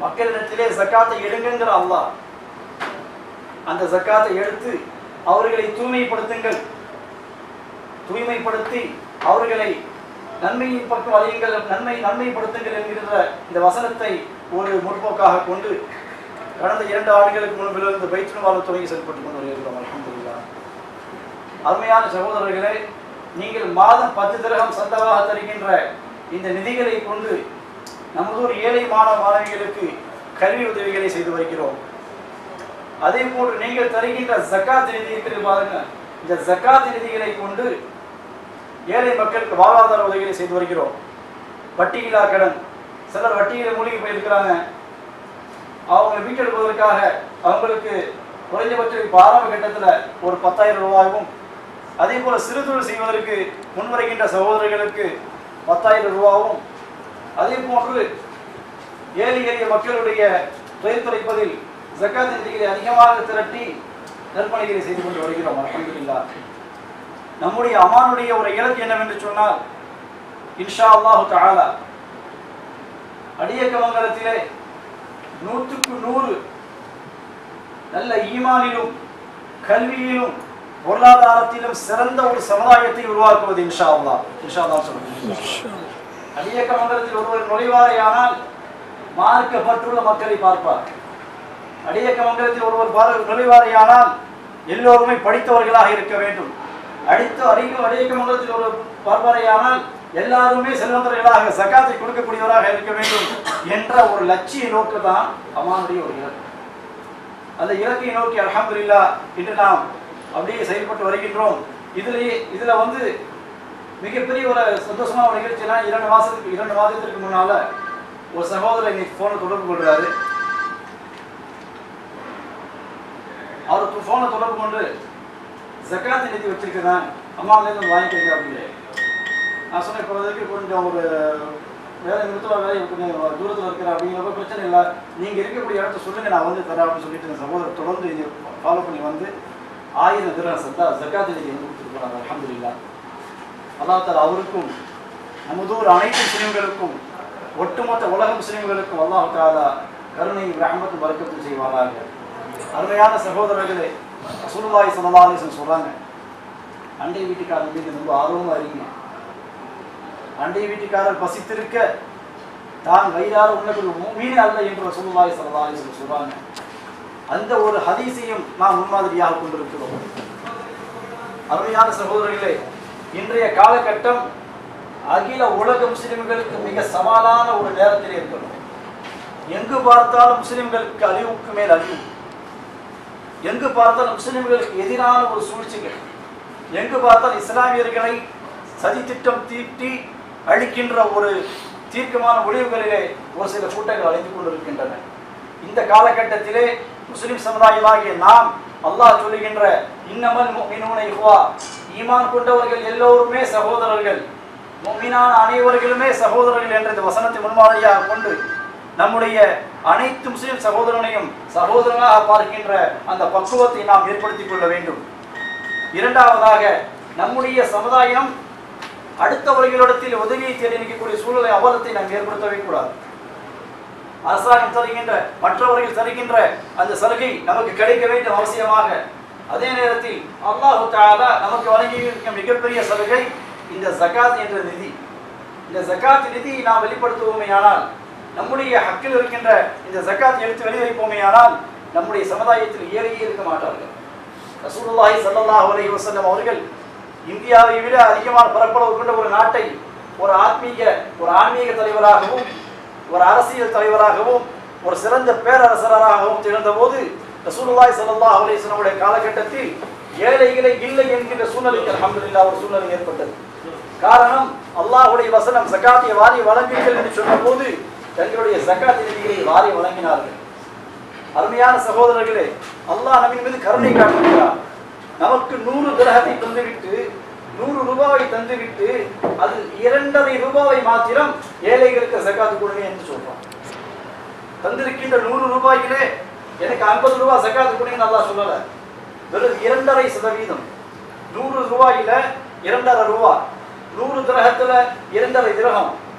மக்களிடத்திலே ஜக்காத்தை எடுங்கிற அல்லாஹ். அந்த ஜக்காத்தை எடுத்து அவர்களை தூய்மைப்படுத்துங்கள், தூய்மைப்படுத்தி அவர்களை நன்மையின் பக்கம் அழியுங்கள், நன்மைப்படுத்துங்கள் என்கின்ற இந்த வசனத்தை ஒரு முற்போக்காக கொண்டு கடந்த 2 ஆண்டுகளுக்கு முன்பிலிருந்து பைத்துல் மால் துறையை செயல்பட்டுக் கொண்டு வருகிறோம். அல்ஹம்துலில்லாஹ். அருமையான சகோதரர்களே, நீங்கள் மாதம் 10 திரகம் சந்தவாக தருகின்ற இந்த நிதிகளை கொண்டு நமது ஏழை மாணவிகளுக்கு கல்வி உதவிகளை செய்து வருகிறோம். அதே போன்று நீங்கள் தருகின்ற ஜக்காத் நிதி இருக்கிறது பாருங்க, இந்த ஜக்காத் நிதிகளை கொண்டு ஏழை மக்களுக்கு வாழ்வாதார உதவிகளை செய்து வருகிறோம். வட்டியில்லா கடன், சிலர் வட்டியில மூழ்கி போயிருக்கிறாங்க, அவங்க மீட்டெடுப்பதற்காக அவங்களுக்கு குறைஞ்சபட்சம் ஆரம்ப கட்டத்தில் ஒரு 10,000 ரூபாயும், அதே போல சிறு தொழில் செய்வதற்கு முன்வருகின்ற சகோதரர்களுக்கு 10,000 ரூபாவும், அதே போன்று ஏழை எளிய மக்களுடைய தொழில் துறைப்பதில் ஜக்காத் நிதிகளை அதிகமாக திரட்டி நற்பணிகளை செய்து கொண்டு வருகிறோம். அல்ஹம்துலில்லாஹ். நம்முடைய அமானுடைய ஒரு இலக்கு என்னவென்று சொன்னால், இன்ஷா அல்லாஹு தஆலா அடியக்கமங்கலத்திலே 100க்கு 100 நல்ல ஈமானிலும் கல்வியிலும் பொருளாதாரத்திலும் சிறந்த ஒரு சமுதாயத்தை உருவாக்குவது இன்ஷா அல்லாஹ். இன்ஷா அல்லாஹ் சொல்லுங்க. அடியக்கமங்கலத்தில் ஒருவர் நுழைவாரையானால் மார்க்கப்பட்டுள்ள மக்களை பார்ப்பார். அடியக்கமங்கலத்தில் ஒருவர் நுழைவாரையானால் எல்லோருமே படித்தவர்களாக இருக்க வேண்டும். அடியக்கமங்கலத்தில் ஒரு பார்ப்பாரையானால் எல்லாருமே செல்வந்தர்களாக ஜக்காத்தை கொடுக்கக்கூடியவராக இருக்க வேண்டும் என்ற ஒரு லட்சிய நோக்கு தான் அமானுடைய ஒரு இலக்கு. அந்த இலக்கை நோக்கி அல்ஹம்துலில்லாஹ் இன்று நாம் அப்படியே செயல்பட்டு வருகின்றோம். இதுல வந்து மிகப்பெரிய ஒரு சந்தோஷமான ஒரு நிகழ்ச்சினா, 2 மாதத்திற்கு முன்னால ஒரு சகோதரர் இன்னைக்கு போனை தொடர்பு கொள்றாரு. அவர் போனை தொடர்பு கொண்டு ஜக்காத் நிதி வச்சிருக்கிறேன், அம்மாவிலேருந்து வாங்கிக்கிறீங்க அப்படின்னு. நான் சொன்னேன், இப்போதைக்கு கொஞ்சம் ஒரு வேலை நிமித்தமாக வேலை கொஞ்சம் தூரத்தில் இருக்கிறேன் அப்படிங்கிறப்ப பிரச்சனை இல்லை, நீங்கள் இருக்கக்கூடிய இடத்த சொல்லுங்கள், நான் வந்து தரேன் அப்படின்னு சொல்லிட்டு இந்த சகோதரர் தொடர்ந்து இதை ஃபாலோ பண்ணி வந்து 1000 திரகம் ஜக்காத் நிதி வந்து கொடுத்துருக்கிறாங்க. அல்ஹம்துலில்லாஹ். அல்லாஹ் தஆலா அவருக்கும் நமது அனைத்து முஸ்லிம்களுக்கும் ஒட்டுமொத்த உலக முஸ்லிம்களுக்கும் அல்லாஹ் தஆலா கருணையும் ரஹ்மத்தும் பரக்கத்தும் செய்வாராக. அருமையான சகோதரர்களே, ரசூலுல்லாஹி ஸல்லல்லாஹு அலைஹி வஸல்லம் சொல்றாங்க, அண்டை வீட்டுக்காரர் மீது ரொம்ப ஆர்வமாக இருங்க. அண்டை வீட்டுக்காரர் பசித்திருக்க தான் வயிறார உண்ணக்கூடிய முஃமின் அல்ல என்று ரசூலுல்லாஹி ஸல்லல்லாஹு அலைஹி வஸல்லம் சொல்றாங்க. அந்த ஒரு ஹதீஸையும் நாம் முன்மாதிரியாக கொண்டிருக்கிறோம். அருமையான சகோதரர்களே, இன்றைய காலகட்டம் அகில உலக முஸ்லிம்களுக்கு மிக சவாலான ஒரு நேரத்தில் இருக்கிறோம். எங்கு பார்த்தாலும் முஸ்லிம்களுக்கு அழிவுக்கு மேல் அழிவு, எங்கு பார்த்தாலும் முஸ்லிம்களுக்கு எதிரான ஒரு சூழ்ச்சிகள், எங்கு பார்த்தால் இஸ்லாமியர்களை சதித்திட்டம் தீட்டி அழிக்கின்ற ஒரு தீர்க்கமான முடிவுகளிலே ஒரு சில கூட்டங்கள் அழிந்து கொண்டிருக்கின்றன. இந்த காலகட்டத்திலே முஸ்லிம் சமுதாயமாகிய நாம் அல்லாஹ் சொல்லுகின்ற இன்னமல் முஃமினூன இஹ்வா, ஈமான் கொண்டவர்கள் எல்லோருமே சகோதரர்கள், முஃமினான அனைவர்களுமே சகோதரர்கள் என்ற இந்த வசனத்தை முன்மாதிரியாக கொண்டு நம்முடைய அனைத்து முஸ்லிம் சகோதரனையும் சகோதரனாக பார்க்கின்ற அந்த பக்குவத்தை நாம் ஏற்படுத்திக் கொள்ள வேண்டும். இரண்டாவதாக, நம்முடைய சமுதாயம் அடுத்தவர்களிடத்தில் உதவியை தேடி நிற்கக்கூடிய சூழலை அவலத்தை நாம் ஏற்படுத்தவே கூடாது. அரசாங்கம் தருகின்ற மற்றவர்கள் தருகின்ற அந்த சலுகை நமக்கு கிடைக்க வேண்டும் அவசியமாக. அதே நேரத்தில் அல்லாஹ் தஆலா நமக்கு வழங்கியிருக்கும் மிகப்பெரிய சலுகை இந்த ஜகாத் என்ற நிதி. இந்த ஜகாத் நிதி நாம் வெளிப்படுத்துவோமேயானால், நம்முடைய ஹக்கில் இருக்கின்ற இந்த ஜகாத் எடுத்து வெளிவைப்போமேயானால் நம்முடைய சமுதாயத்தில் ஏழையே இருக்க மாட்டார்கள். ரசூலுல்லாஹி ஸல்லல்லாஹு அலைஹி வஸல்லம் அவர்கள் இந்தியாவை விட அதிகமான பரப்பளவு கொண்ட ஒரு நாட்டை ஒரு ஆன்மீக தலைவராகவும் ஒரு அரசியல் தலைவராகவும் ஒரு சிறந்த பேரரசராகவும் திகழ்ந்த போது ரசூலுல்லாஹி ஸல்லல்லாஹு அலைஹி வஸல்லம் காலகட்டத்தில் ஏழைகளை இல்லை என்கின்ற சூழ்நிலைக்கு அல்ஹம்துலில்லாஹ் ஒரு சூழ்நிலை ஏற்பட்டது. காரணம், அல்லாஹ்வுடைய வசனம் ஜகாத்தை வாரி வழங்குங்கள் என்று சொன்ன போது தங்களுடைய ஜகாத் நிதியை வாரி வழங்கினார்கள். அருமையான சகோதரர்களே, அல்லாஹ் நம்மின் மீது கருணை காட்டுகிறார். நமக்கு 100 திரகத்தை தந்துவிட்டு 100 ரூபாவை தந்துவிட்டு அது 2.5 ரூபாவை மாத்திரம் ஏழைகளுக்கு ஜகாத் கொடுங்க என்று சொல்றோம். தந்திருக்கின்ற 100 ரூபாயிலே எனக்கு 50 ரூபாய் ஜகாத் கொடுங்கன்னு அல்லாஹ் சொல்லல. வெறும் 2.5%. 100 ரூபாயில 2.5 ரூபாய், 100 திரகத்துல 2.5 திரகம்,